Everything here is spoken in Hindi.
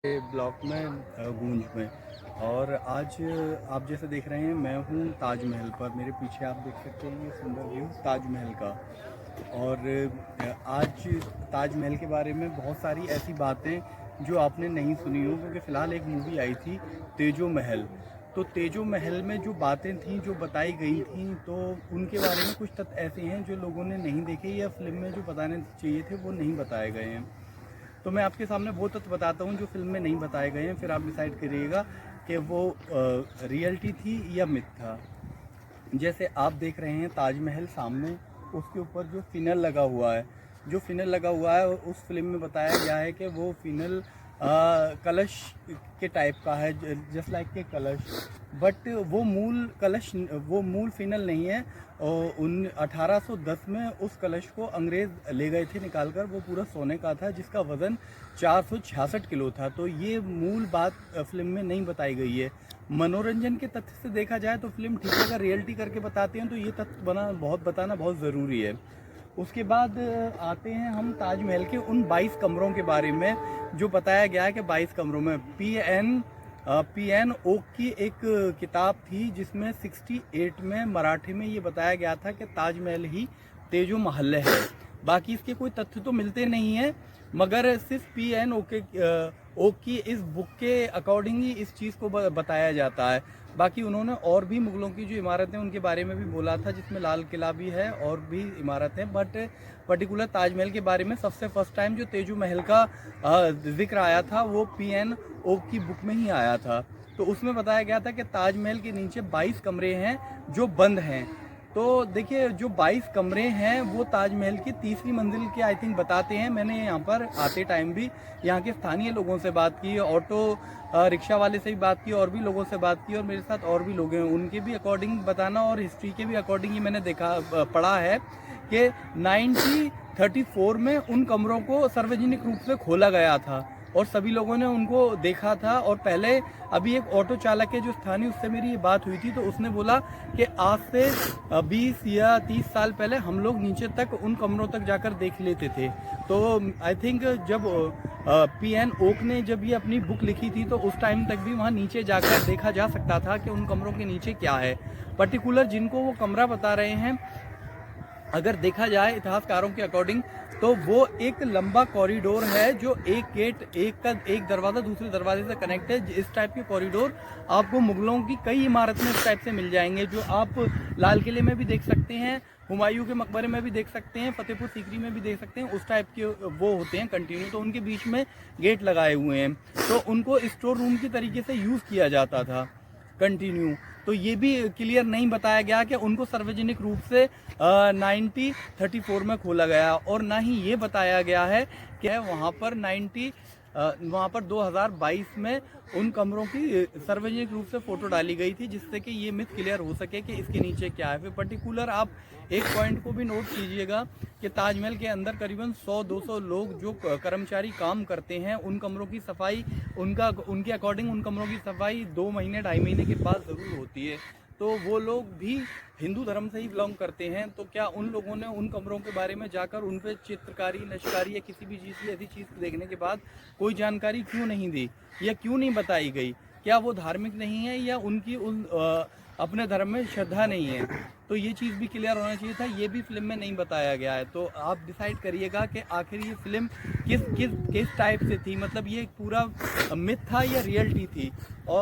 ब्लॉक में गूंज में। और आज आप जैसे देख रहे हैं मैं हूँ ताजमहल पर। मेरे पीछे आप देख सकते हैं ये सुंदर व्यू ताजमहल का। और आज ताजमहल के बारे में बहुत सारी ऐसी बातें जो आपने नहीं सुनी हो, क्योंकि फ़िलहाल एक मूवी आई थी तेजो महल। तो तेजो महल में जो बातें थीं जो बताई गई थीं, तो उनके बारे में कुछ तथ्य ऐसे हैं जो लोगों ने नहीं देखे या फिल्म में जो बताने चाहिए थे वो नहीं बताए गए हैं। तो मैं आपके सामने वो तथ्य बताता हूँ जो फिल्म में नहीं बताए गए हैं, फिर आप डिसाइड करिएगा कि वो रियलिटी थी या मिथ था। जैसे आप देख रहे हैं ताजमहल सामने, उसके ऊपर जो फिनल लगा हुआ है, जो फिनल लगा हुआ है उस फिल्म में बताया गया है कि वो फिनल कलश के टाइप का है, जस्ट लाइक के कलश। बट वो मूल कलश, वो मूल फिनल नहीं है। और 1810 में उस कलश को अंग्रेज़ ले गए थे निकाल कर। वो पूरा सोने का था जिसका वज़न 466 किलो था। तो ये मूल बात फिल्म में नहीं बताई गई है। मनोरंजन के तथ्य से देखा जाए तो फिल्म ठीक है, अगर रियलिटी करके बताते हैं तो ये तथ्य बताना बहुत ज़रूरी है। उसके बाद आते हैं हम ताजमहल के उन 22 कमरों के बारे में जो बताया गया है कि 22 कमरों में पी एन ओक की एक किताब थी जिसमें 68 में मराठी में ये बताया गया था कि ताजमहल ही तेजो महल है। बाकी इसके कोई तथ्य तो मिलते नहीं है, मगर सिर्फ ओक की इस बुक के अकॉर्डिंग ही इस चीज़ को बताया जाता है। बाकी उन्होंने और भी मुग़लों की जो इमारतें उनके बारे में भी बोला था, जिसमें लाल किला भी है और भी इमारतें। बट पर्टिकुलर ताजमहल के बारे में सबसे फर्स्ट टाइम जो तेजो महल का जिक्र आया था वो पी.एन. ओक की बुक में ही आया था। तो उसमें बताया गया था कि ताजमहल के नीचे 22 कमरे हैं जो बंद हैं। तो देखिए, जो 22 कमरे हैं वो ताजमहल की तीसरी मंजिल के आई थिंक बताते हैं। मैंने यहाँ पर आते टाइम भी यहाँ के स्थानीय लोगों से बात की, ऑटो रिक्शा वाले से भी बात की, और भी लोगों से बात की, और मेरे साथ और भी लोग हैं, उनके भी अकॉर्डिंग बताना और हिस्ट्री के भी अकॉर्डिंग ही मैंने पढ़ा है कि 1934 में उन कमरों को सार्वजनिक रूप से खोला गया था और सभी लोगों ने उनको देखा था। और पहले अभी एक ऑटो चालक है जो स्थानीय, उससे मेरी ये बात हुई थी, तो उसने बोला कि आज से 20 या 30 साल पहले हम लोग नीचे तक उन कमरों तक जाकर देख लेते थे। तो आई थिंक जब पी.एन. ओक ने जब ये अपनी बुक लिखी थी तो उस टाइम तक भी वहाँ नीचे जाकर देखा जा सकता था कि उन कमरों के नीचे क्या है। पर्टिकुलर जिनको वो कमरा बता रहे हैं, अगर देखा जाए इतिहासकारों के अकॉर्डिंग, तो वो एक लंबा कॉरिडोर है जो एक गेट, एक दरवाज़ा दूसरे दरवाजे से कनेक्ट है। इस टाइप के कॉरिडोर आपको मुगलों की कई इमारत में इस टाइप से मिल जाएंगे, जो आप लाल किले में भी देख सकते हैं, हुमायूं के मकबरे में भी देख सकते हैं, फतेहपुर सीकरी में भी देख सकते हैं। उस टाइप के वो होते हैं कंटिन्यू, तो उनके बीच में गेट लगाए हुए हैं, तो उनको स्टोर रूम की तरीके से यूज़ किया जाता था कंटिन्यू। तो ये भी क्लियर नहीं बताया गया कि उनको सार्वजनिक रूप से 1934 में खोला गया, और ना ही ये बताया गया है कि वहाँ पर 2022 में उन कमरों की सार्वजनिक रूप से फ़ोटो डाली गई थी, जिससे कि ये मिथ क्लियर हो सके कि इसके नीचे क्या है। फिर पर्टिकुलर आप एक पॉइंट को भी नोट कीजिएगा कि ताजमहल के अंदर करीबन 100-200 लोग जो कर्मचारी काम करते हैं, उन कमरों की सफाई उनके अकॉर्डिंग उन कमरों की सफाई 2 महीने 2.5 महीने के बाद ज़रूर होती है। तो वो लोग भी हिंदू धर्म से ही बिलोंग करते हैं, तो क्या उन लोगों ने उन कमरों के बारे में जाकर उन पर चित्रकारी, नक्शकारी या किसी भी चीज़ की ऐसी चीज़ देखने के बाद कोई जानकारी क्यों नहीं दी या क्यों नहीं बताई गई? क्या वो धार्मिक नहीं है या उनकी अपने धर्म में श्रद्धा नहीं है? तो ये चीज़ भी क्लियर होना चाहिए था, ये भी फिल्म में नहीं बताया गया है। तो आप डिसाइड करिएगा कि आखिर ये फिल्म किस टाइप से थी, मतलब ये पूरा मिथ था या रियलिटी थी। और